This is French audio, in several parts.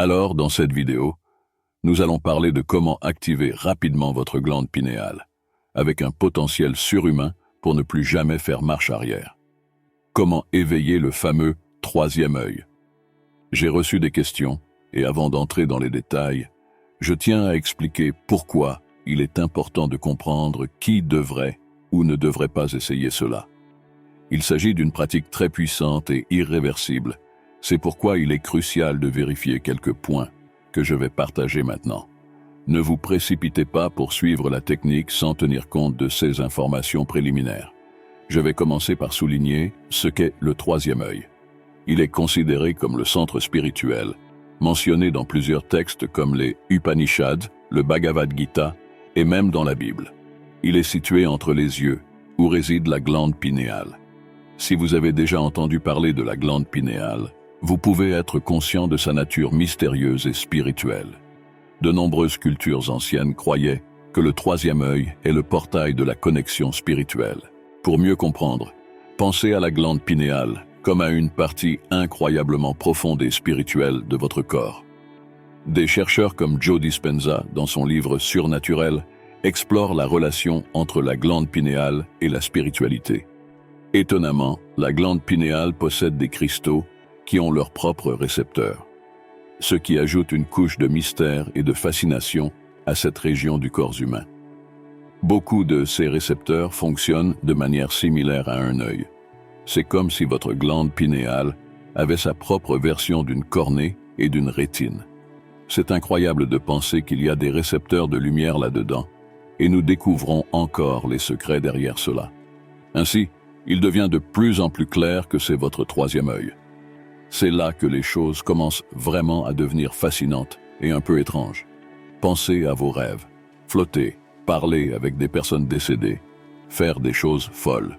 Alors, dans cette vidéo, nous allons parler de comment activer rapidement votre glande pinéale, avec un potentiel surhumain pour ne plus jamais faire marche arrière. Comment éveiller le fameux troisième œil? J'ai reçu des questions, et avant d'entrer dans les détails, je tiens à expliquer pourquoi il est important de comprendre qui devrait ou ne devrait pas essayer cela. Il s'agit d'une pratique très puissante et irréversible. C'est pourquoi il est crucial de vérifier quelques points que je vais partager maintenant. Ne vous précipitez pas pour suivre la technique sans tenir compte de ces informations préliminaires. Je vais commencer par souligner ce qu'est le troisième œil. Il est considéré comme le centre spirituel, mentionné dans plusieurs textes comme les Upanishads, le Bhagavad Gita et même dans la Bible. Il est situé entre les yeux, où réside la glande pinéale. Si vous avez déjà entendu parler de la glande pinéale, vous pouvez être conscient de sa nature mystérieuse et spirituelle. De nombreuses cultures anciennes croyaient que le troisième œil est le portail de la connexion spirituelle. Pour mieux comprendre, pensez à la glande pinéale comme à une partie incroyablement profonde et spirituelle de votre corps. Des chercheurs comme Joe Dispenza, dans son livre Surnaturel, explorent la relation entre la glande pinéale et la spiritualité. Étonnamment, la glande pinéale possède des cristaux qui ont leurs propres récepteurs, ce qui ajoute une couche de mystère et de fascination à cette région du corps humain. Beaucoup de ces récepteurs fonctionnent de manière similaire à un œil. C'est comme si votre glande pinéale avait sa propre version d'une cornée et d'une rétine. C'est incroyable de penser qu'il y a des récepteurs de lumière là-dedans, et nous découvrons encore les secrets derrière cela. Ainsi, il devient de plus en plus clair que c'est votre troisième œil. C'est là que les choses commencent vraiment à devenir fascinantes et un peu étranges. Pensez à vos rêves, flotter, parler avec des personnes décédées, faire des choses folles.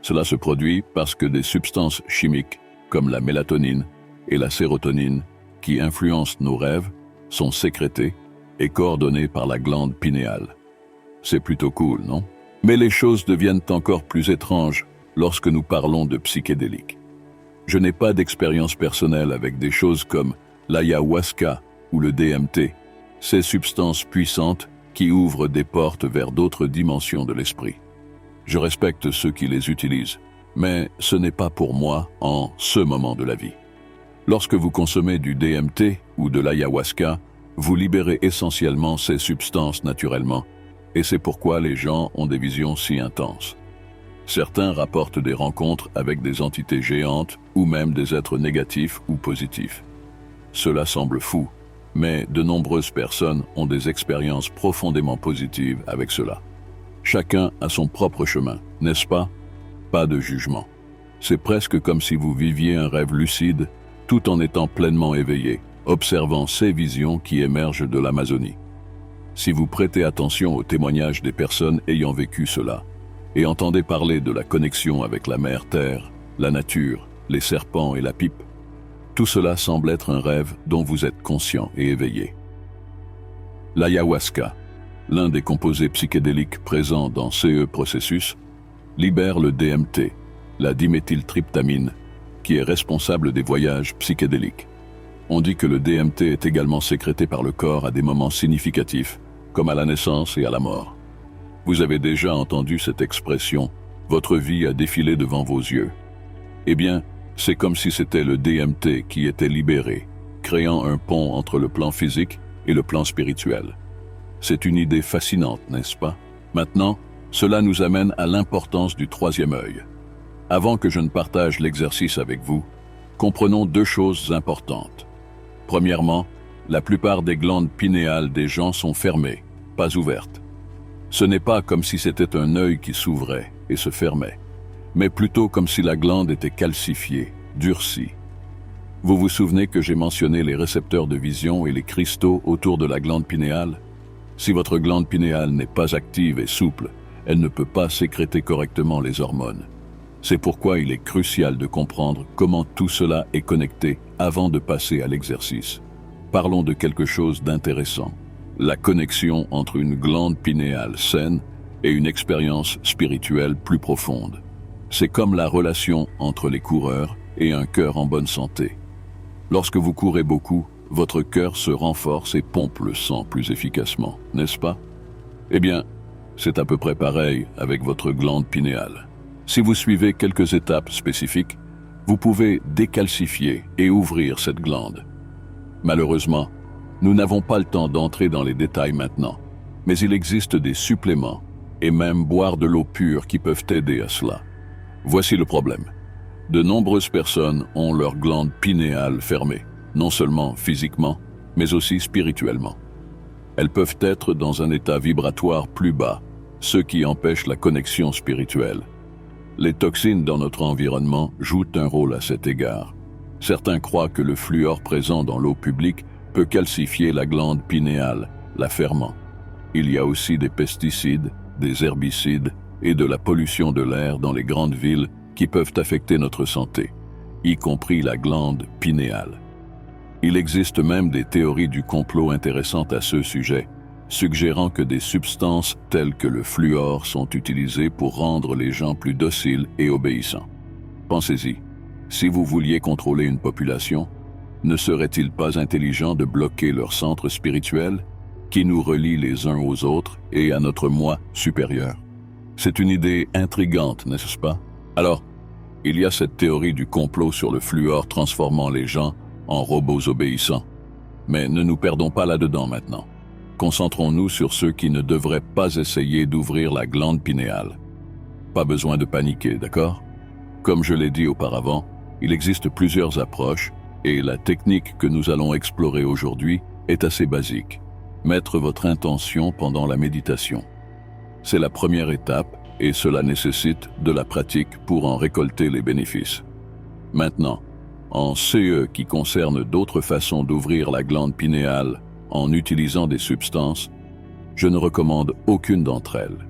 Cela se produit parce que des substances chimiques, comme la mélatonine et la sérotonine, qui influencent nos rêves, sont sécrétées et coordonnées par la glande pinéale. C'est plutôt cool, non? Mais les choses deviennent encore plus étranges lorsque nous parlons de psychédéliques. Je n'ai pas d'expérience personnelle avec des choses comme l'ayahuasca ou le DMT, ces substances puissantes qui ouvrent des portes vers d'autres dimensions de l'esprit. Je respecte ceux qui les utilisent, mais ce n'est pas pour moi en ce moment de la vie. Lorsque vous consommez du DMT ou de l'ayahuasca, vous libérez essentiellement ces substances naturellement, et c'est pourquoi les gens ont des visions si intenses. Certains rapportent des rencontres avec des entités géantes ou même des êtres négatifs ou positifs. Cela semble fou, mais de nombreuses personnes ont des expériences profondément positives avec cela. Chacun a son propre chemin, n'est-ce pas? Pas de jugement. C'est presque comme si vous viviez un rêve lucide, tout en étant pleinement éveillé, observant ces visions qui émergent de l'Amazonie. Si vous prêtez attention aux témoignages des personnes ayant vécu cela, et entendez parler de la connexion avec la mère Terre, la nature, les serpents et la pipe, tout cela semble être un rêve dont vous êtes conscient et éveillé. L'ayahuasca, l'un des composés psychédéliques présents dans ce processus, libère le DMT, la diméthyltryptamine, qui est responsable des voyages psychédéliques. On dit que le DMT est également sécrété par le corps à des moments significatifs, comme à la naissance et à la mort. Vous avez déjà entendu cette expression « votre vie a défilé devant vos yeux ». Eh bien, c'est comme si c'était le DMT qui était libéré, créant un pont entre le plan physique et le plan spirituel. C'est une idée fascinante, n'est-ce pas? Maintenant, cela nous amène à l'importance du troisième œil. Avant que je ne partage l'exercice avec vous, comprenons deux choses importantes. Premièrement, la plupart des glandes pinéales des gens sont fermées, pas ouvertes. Ce n'est pas comme si c'était un œil qui s'ouvrait et se fermait, mais plutôt comme si la glande était calcifiée, durcie. Vous vous souvenez que j'ai mentionné les récepteurs de vision et les cristaux autour de la glande pinéale? Si votre glande pinéale n'est pas active et souple, elle ne peut pas sécréter correctement les hormones. C'est pourquoi il est crucial de comprendre comment tout cela est connecté avant de passer à l'exercice. Parlons de quelque chose d'intéressant. La connexion entre une glande pinéale saine et une expérience spirituelle plus profonde. C'est comme la relation entre les coureurs et un cœur en bonne santé. Lorsque vous courez beaucoup, votre cœur se renforce et pompe le sang plus efficacement, n'est-ce pas? Eh bien, c'est à peu près pareil avec votre glande pinéale. Si vous suivez quelques étapes spécifiques, vous pouvez décalcifier et ouvrir cette glande. Malheureusement, nous n'avons pas le temps d'entrer dans les détails maintenant, mais il existe des suppléments et même boire de l'eau pure qui peuvent aider à cela. Voici le problème. De nombreuses personnes ont leur glande pinéale fermée, non seulement physiquement, mais aussi spirituellement. Elles peuvent être dans un état vibratoire plus bas, ce qui empêche la connexion spirituelle. Les toxines dans notre environnement jouent un rôle à cet égard. Certains croient que le fluor présent dans l'eau publique peut calcifier la glande pinéale, la fermant. Il y a aussi des pesticides, des herbicides et de la pollution de l'air dans les grandes villes qui peuvent affecter notre santé, y compris la glande pinéale. Il existe même des théories du complot intéressantes à ce sujet, suggérant que des substances telles que le fluor sont utilisées pour rendre les gens plus dociles et obéissants. Pensez-y, si vous vouliez contrôler une population, ne serait-il pas intelligent de bloquer leur centre spirituel qui nous relie les uns aux autres et à notre moi supérieur? C'est une idée intrigante, n'est-ce pas? Alors, il y a cette théorie du complot sur le fluor transformant les gens en robots obéissants. Mais ne nous perdons pas là-dedans maintenant. Concentrons-nous sur ceux qui ne devraient pas essayer d'ouvrir la glande pinéale. Pas besoin de paniquer, d'accord? Comme je l'ai dit auparavant, il existe plusieurs approches et la technique que nous allons explorer aujourd'hui est assez basique. Mettre votre intention pendant la méditation. C'est la première étape et cela nécessite de la pratique pour en récolter les bénéfices. Maintenant, en ce qui concerne d'autres façons d'ouvrir la glande pinéale en utilisant des substances, je ne recommande aucune d'entre elles.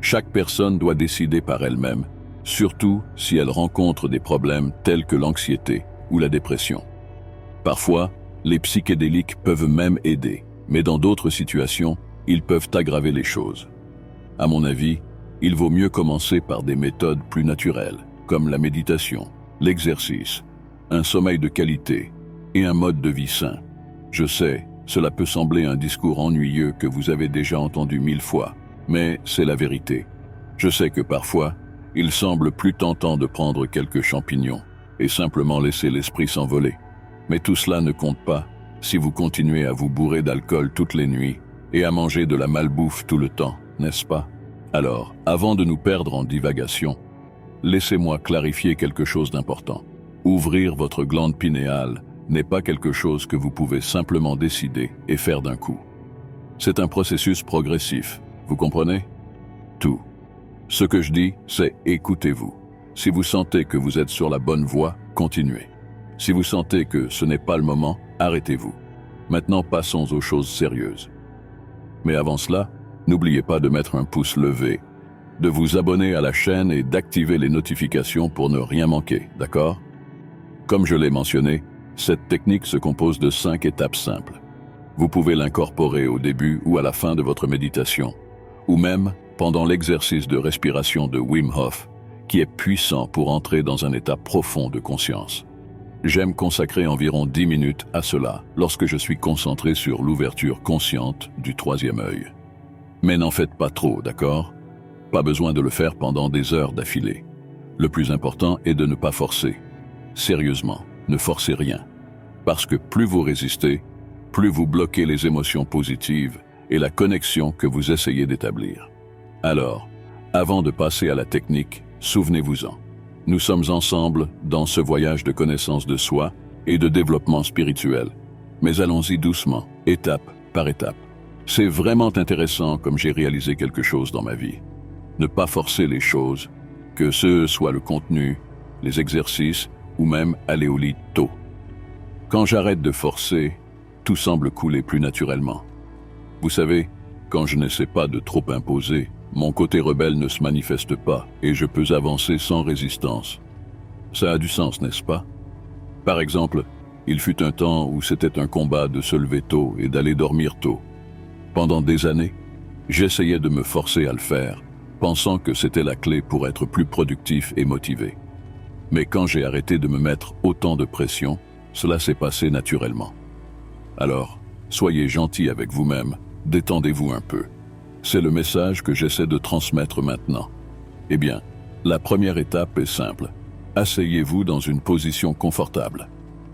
Chaque personne doit décider par elle-même, surtout si elle rencontre des problèmes tels que l'anxiété ou la dépression. Parfois, les psychédéliques peuvent même aider, mais dans d'autres situations, ils peuvent aggraver les choses. À mon avis, il vaut mieux commencer par des méthodes plus naturelles, comme la méditation, l'exercice, un sommeil de qualité et un mode de vie sain. Je sais, cela peut sembler un discours ennuyeux que vous avez déjà entendu 1000 fois, mais c'est la vérité. Je sais que parfois, il semble plus tentant de prendre quelques champignons et simplement laisser l'esprit s'envoler. Mais tout cela ne compte pas si vous continuez à vous bourrer d'alcool toutes les nuits et à manger de la malbouffe tout le temps, n'est-ce pas? Alors, avant de nous perdre en divagation, laissez-moi clarifier quelque chose d'important. Ouvrir votre glande pinéale n'est pas quelque chose que vous pouvez simplement décider et faire d'un coup. C'est un processus progressif, vous comprenez? Tout. Ce que je dis, c'est écoutez-vous. Si vous sentez que vous êtes sur la bonne voie, continuez. Si vous sentez que ce n'est pas le moment, arrêtez-vous. Maintenant, passons aux choses sérieuses. Mais avant cela, n'oubliez pas de mettre un pouce levé, de vous abonner à la chaîne et d'activer les notifications pour ne rien manquer, d'accord? Comme je l'ai mentionné, cette technique se compose de 5 étapes simples. Vous pouvez l'incorporer au début ou à la fin de votre méditation, ou même pendant l'exercice de respiration de Wim Hof, qui est puissant pour entrer dans un état profond de conscience. J'aime consacrer environ 10 minutes à cela lorsque je suis concentré sur l'ouverture consciente du troisième œil. Mais n'en faites pas trop, d'accord? Pas besoin de le faire pendant des heures d'affilée. Le plus important est de ne pas forcer. Sérieusement, ne forcez rien. Parce que plus vous résistez, plus vous bloquez les émotions positives et la connexion que vous essayez d'établir. Alors, avant de passer à la technique, souvenez-vous-en. Nous sommes ensemble dans ce voyage de connaissance de soi et de développement spirituel. Mais allons-y doucement, étape par étape. C'est vraiment intéressant comme j'ai réalisé quelque chose dans ma vie. Ne pas forcer les choses, que ce soit le contenu, les exercices ou même aller au lit tôt. Quand j'arrête de forcer, tout semble couler plus naturellement. Vous savez, quand je n'essaie pas de trop imposer, mon côté rebelle ne se manifeste pas et je peux avancer sans résistance. Ça a du sens, n'est-ce pas? Par exemple, il fut un temps où c'était un combat de se lever tôt et d'aller dormir tôt. Pendant des années, j'essayais de me forcer à le faire, pensant que c'était la clé pour être plus productif et motivé. Mais quand j'ai arrêté de me mettre autant de pression, cela s'est passé naturellement. Alors, soyez gentil avec vous-même, détendez-vous un peu. C'est le message que j'essaie de transmettre maintenant. Eh bien, la première étape est simple. Asseyez-vous dans une position confortable.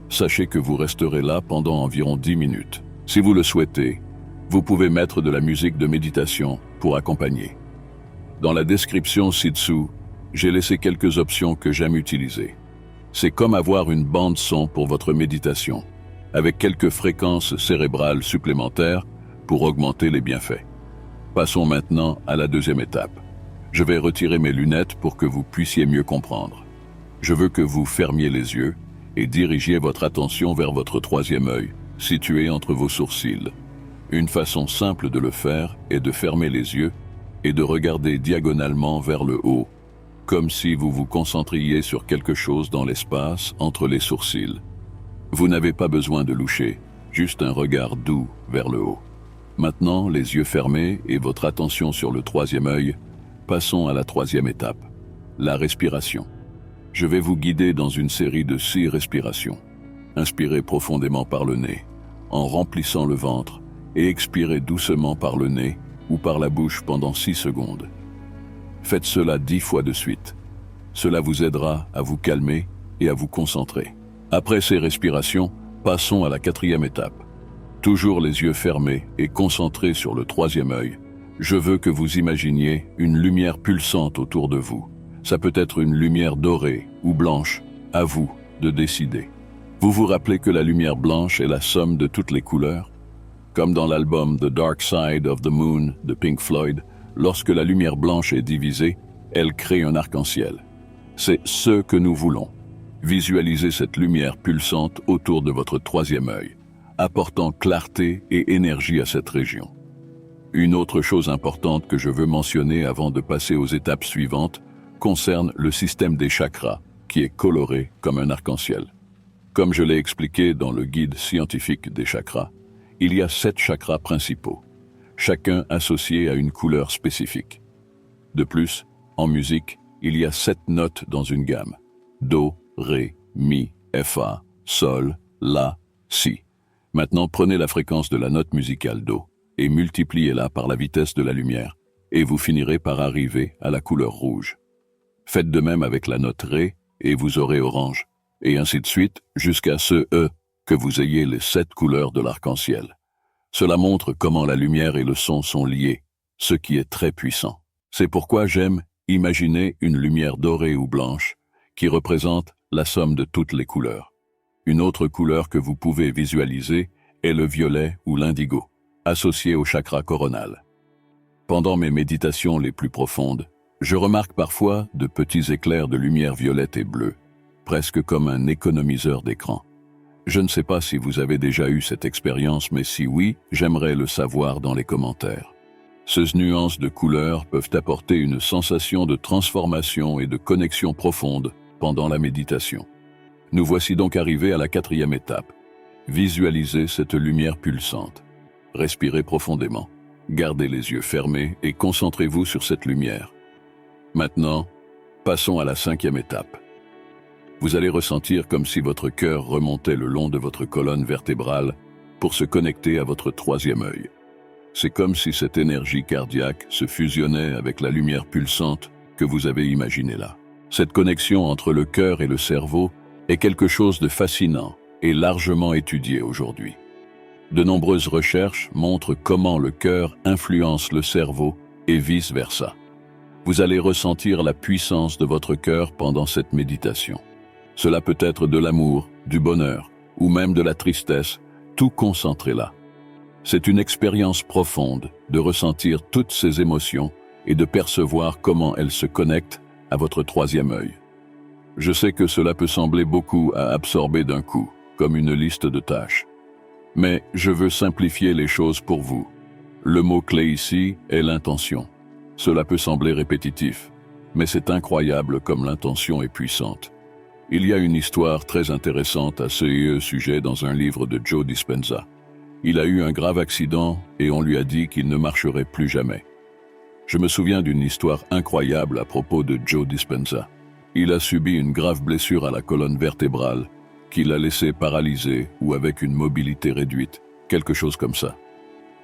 Sachez que vous resterez là pendant environ 10 minutes. Si vous le souhaitez, vous pouvez mettre de la musique de méditation pour accompagner. Dans la description ci-dessous, j'ai laissé quelques options que j'aime utiliser. C'est comme avoir une bande son pour votre méditation, avec quelques fréquences cérébrales supplémentaires pour augmenter les bienfaits. Passons maintenant à la deuxième étape. Je vais retirer mes lunettes pour que vous puissiez mieux comprendre. Je veux que vous fermiez les yeux et dirigiez votre attention vers votre troisième œil, situé entre vos sourcils. Une façon simple de le faire est de fermer les yeux et de regarder diagonalement vers le haut, comme si vous vous concentriez sur quelque chose dans l'espace entre les sourcils. Vous n'avez pas besoin de loucher, juste un regard doux vers le haut. Maintenant, les yeux fermés et votre attention sur le troisième œil, passons à la troisième étape, la respiration. Je vais vous guider dans une série de 6 respirations. Inspirez profondément par le nez, en remplissant le ventre, et expirez doucement par le nez ou par la bouche pendant 6 secondes. Faites cela 10 fois de suite. Cela vous aidera à vous calmer et à vous concentrer. Après ces respirations, passons à la quatrième étape. Toujours les yeux fermés et concentrés sur le troisième œil, je veux que vous imaginiez une lumière pulsante autour de vous. Ça peut être une lumière dorée ou blanche, à vous de décider. Vous vous rappelez que la lumière blanche est la somme de toutes les couleurs? Comme dans l'album The Dark Side of the Moon de Pink Floyd, lorsque la lumière blanche est divisée, elle crée un arc-en-ciel. C'est ce que nous voulons. Visualisez cette lumière pulsante autour de votre troisième œil, apportant clarté et énergie à cette région. Une autre chose importante que je veux mentionner avant de passer aux étapes suivantes concerne le système des chakras, qui est coloré comme un arc-en-ciel. Comme je l'ai expliqué dans le guide scientifique des chakras, il y a 7 chakras principaux, chacun associé à une couleur spécifique. De plus, en musique, il y a 7 notes dans une gamme: Do, Ré, Mi, Fa, Sol, La, Si. Maintenant, prenez la fréquence de la note musicale Do et multipliez-la par la vitesse de la lumière, et vous finirez par arriver à la couleur rouge. Faites de même avec la note Ré, et vous aurez orange, et ainsi de suite jusqu'à ce E, que vous ayez les 7 couleurs de l'arc-en-ciel. Cela montre comment la lumière et le son sont liés, ce qui est très puissant. C'est pourquoi j'aime imaginer une lumière dorée ou blanche qui représente la somme de toutes les couleurs. Une autre couleur que vous pouvez visualiser est le violet ou l'indigo, associé au chakra coronal. Pendant mes méditations les plus profondes, je remarque parfois de petits éclairs de lumière violette et bleue, presque comme un économiseur d'écran. Je ne sais pas si vous avez déjà eu cette expérience, mais si oui, j'aimerais le savoir dans les commentaires. Ces nuances de couleurs peuvent apporter une sensation de transformation et de connexion profonde pendant la méditation. Nous voici donc arrivés à la 4e étape. Visualisez cette lumière pulsante. Respirez profondément. Gardez les yeux fermés et concentrez-vous sur cette lumière. Maintenant, passons à la 5e étape. Vous allez ressentir comme si votre cœur remontait le long de votre colonne vertébrale pour se connecter à votre troisième œil. C'est comme si cette énergie cardiaque se fusionnait avec la lumière pulsante que vous avez imaginée là. Cette connexion entre le cœur et le cerveau est quelque chose de fascinant et largement étudié aujourd'hui. De nombreuses recherches montrent comment le cœur influence le cerveau et vice-versa. Vous allez ressentir la puissance de votre cœur pendant cette méditation. Cela peut être de l'amour, du bonheur ou même de la tristesse, tout concentré là. C'est une expérience profonde de ressentir toutes ces émotions et de percevoir comment elles se connectent à votre troisième œil. Je sais que cela peut sembler beaucoup à absorber d'un coup, comme une liste de tâches. Mais je veux simplifier les choses pour vous. Le mot-clé ici est l'intention. Cela peut sembler répétitif, mais c'est incroyable comme l'intention est puissante. Il y a une histoire très intéressante à ce sujet dans un livre de Joe Dispenza. Il a eu un grave accident et on lui a dit qu'il ne marcherait plus jamais. Je me souviens d'une histoire incroyable à propos de Joe Dispenza. Il a subi une grave blessure à la colonne vertébrale qui l'a laissé paralysé ou avec une mobilité réduite quelque chose comme ça.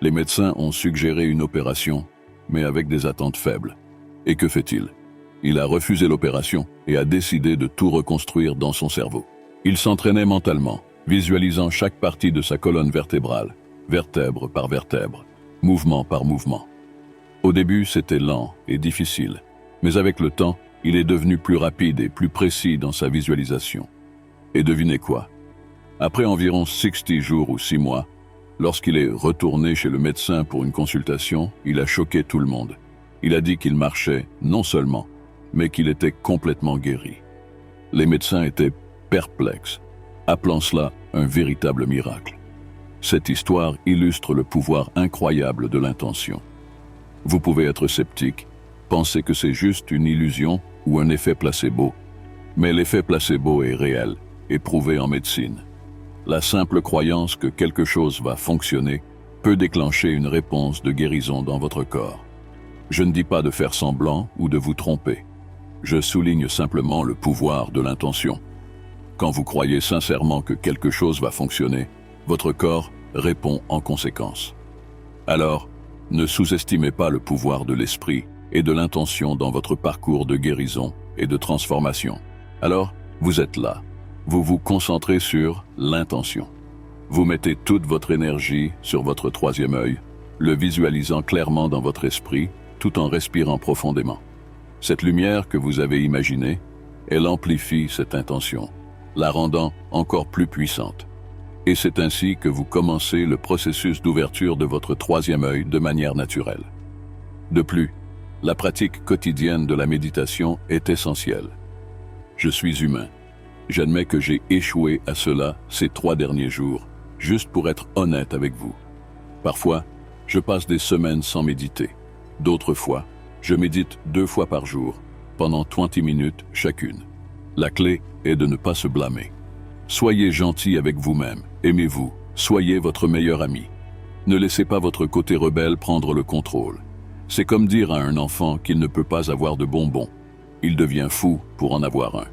Les médecins ont suggéré une opération, mais avec des attentes faibles. Et que fait-il? Il a refusé l'opération et a décidé de tout reconstruire dans son cerveau. Il s'entraînait mentalement, visualisant chaque partie de sa colonne vertébrale, vertèbre par vertèbre, mouvement par mouvement. Au début, c'était lent et difficile, mais avec le temps, il est devenu plus rapide et plus précis dans sa visualisation. Et devinez quoi? Après environ 60 jours ou 6 mois, lorsqu'il est retourné chez le médecin pour une consultation, il a choqué tout le monde. Il a dit qu'il marchait non seulement, mais qu'il était complètement guéri. Les médecins étaient perplexes, appelant cela un véritable miracle. Cette histoire illustre le pouvoir incroyable de l'intention. Vous pouvez être sceptique, penser que c'est juste une illusion ou un effet placebo, mais l'effet placebo est réel et prouvé en médecine. La simple croyance que quelque chose va fonctionner peut déclencher une réponse de guérison dans votre corps. Je ne dis pas de faire semblant ou de vous tromper. Je souligne simplement le pouvoir de l'intention. Quand vous croyez sincèrement que quelque chose va fonctionner, votre corps répond en conséquence. Alors, ne sous-estimez pas le pouvoir de l'esprit et de l'intention dans votre parcours de guérison et de transformation. Alors, vous êtes là. Vous vous concentrez sur l'intention. Vous mettez toute votre énergie sur votre troisième œil, le visualisant clairement dans votre esprit, tout en respirant profondément. Cette lumière que vous avez imaginée, elle amplifie cette intention, la rendant encore plus puissante. Et c'est ainsi que vous commencez le processus d'ouverture de votre troisième œil de manière naturelle. De plus, la pratique quotidienne de la méditation est essentielle. Je suis humain. J'admets que j'ai échoué à cela ces 3 derniers jours, juste pour être honnête avec vous. Parfois, je passe des semaines sans méditer. D'autres fois, je médite 2 fois par jour, pendant 20 minutes chacune. La clé est de ne pas se blâmer. Soyez gentil avec vous-même, aimez-vous, soyez votre meilleur ami. Ne laissez pas votre côté rebelle prendre le contrôle. C'est comme dire à un enfant qu'il ne peut pas avoir de bonbons. Il devient fou pour en avoir un.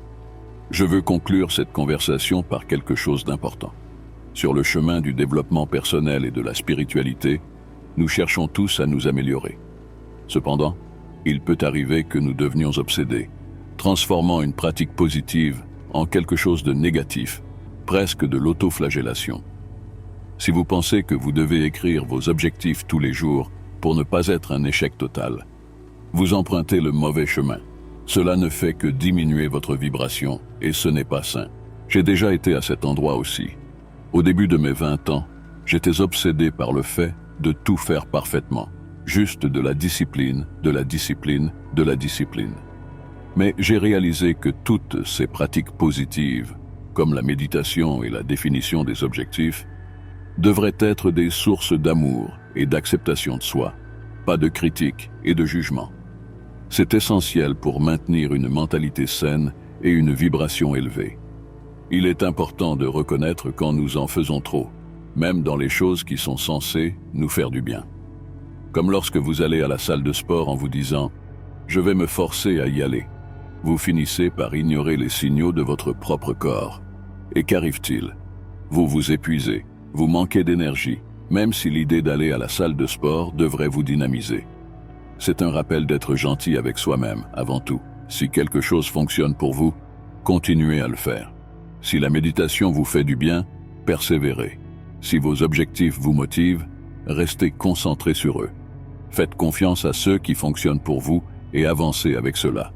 Je veux conclure cette conversation par quelque chose d'important. Sur le chemin du développement personnel et de la spiritualité, nous cherchons tous à nous améliorer. Cependant, il peut arriver que nous devenions obsédés, transformant une pratique positive en quelque chose de négatif, presque de l'autoflagellation. Si vous pensez que vous devez écrire vos objectifs tous les jours pour ne pas être un échec total, vous empruntez le mauvais chemin. Cela ne fait que diminuer votre vibration et ce n'est pas sain. J'ai déjà été à cet endroit aussi. Au début de mes 20 ans, j'étais obsédé par le fait de tout faire parfaitement. Juste de la discipline, de la discipline, de la discipline. Mais j'ai réalisé que toutes ces pratiques positives, comme la méditation et la définition des objectifs, devraient être des sources d'amour et d'acceptation de soi, pas de critique et de jugement. C'est essentiel pour maintenir une mentalité saine et une vibration élevée. Il est important de reconnaître quand nous en faisons trop, même dans les choses qui sont censées nous faire du bien. Comme lorsque vous allez à la salle de sport en vous disant « Je vais me forcer à y aller ». Vous finissez par ignorer les signaux de votre propre corps. Et qu'arrive-t-il? Vous vous épuisez, vous manquez d'énergie, même si l'idée d'aller à la salle de sport devrait vous dynamiser. C'est un rappel d'être gentil avec soi-même, avant tout. Si quelque chose fonctionne pour vous, continuez à le faire. Si la méditation vous fait du bien, persévérez. Si vos objectifs vous motivent, restez concentrés sur eux. Faites confiance à ceux qui fonctionnent pour vous et avancez avec cela.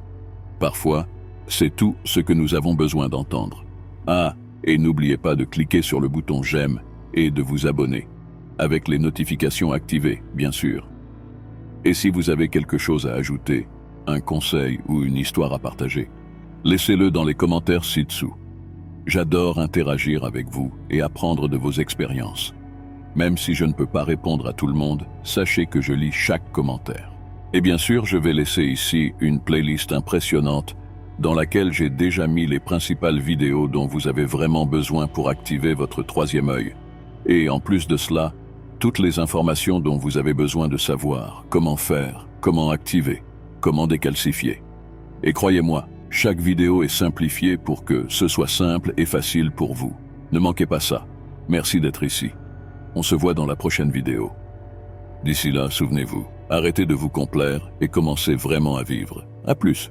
Parfois, c'est tout ce que nous avons besoin d'entendre. Ah, et n'oubliez pas de cliquer sur le bouton j'aime et de vous abonner, avec les notifications activées, bien sûr. Et si vous avez quelque chose à ajouter, un conseil ou une histoire à partager, laissez-le dans les commentaires ci-dessous. J'adore interagir avec vous et apprendre de vos expériences. Même si je ne peux pas répondre à tout le monde, sachez que je lis chaque commentaire. Et bien sûr, je vais laisser ici une playlist impressionnante dans laquelle j'ai déjà mis les principales vidéos dont vous avez vraiment besoin pour activer votre troisième œil. Et en plus de cela, toutes les informations dont vous avez besoin de savoir, comment faire, comment activer, comment décalcifier. Et croyez-moi, chaque vidéo est simplifiée pour que ce soit simple et facile pour vous. Ne manquez pas ça. Merci d'être ici. On se voit dans la prochaine vidéo. D'ici là, souvenez-vous, arrêtez de vous complaire et commencez vraiment à vivre. À plus.